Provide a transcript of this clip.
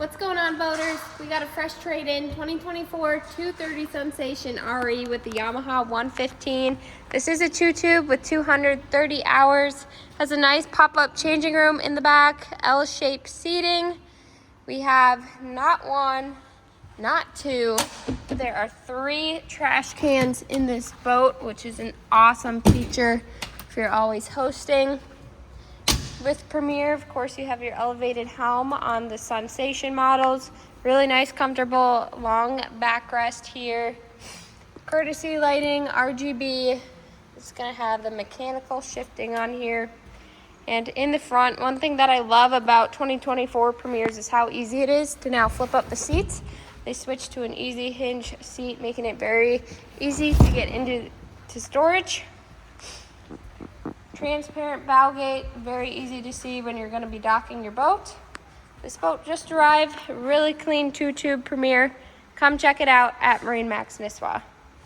What's going on, boaters? We got a fresh trade-in 2024 230 Sunsation RE with the Yamaha 115. This is a two-tube with 230 hours. Has a nice pop-up changing room in the back, L-shaped seating. We have not one, not two, but there are 3 trash cans in this boat, which is an awesome feature if you're always hosting. With Premier, of course, you have your elevated helm on the Sunsation models. Really nice, comfortable, long backrest here. Courtesy lighting, RGB. It's gonna have the mechanical shifting on here. And in the front, one thing that I love about 2024 Premiers is how easy it is to now flip up the seats. They switched to an easy hinge seat, making it very easy to get into storage. Transparent bow gate, very easy to see when you're going to be docking your boat. This boat just arrived, really clean two-tube Premier. Come check it out at MarineMax Nisswa.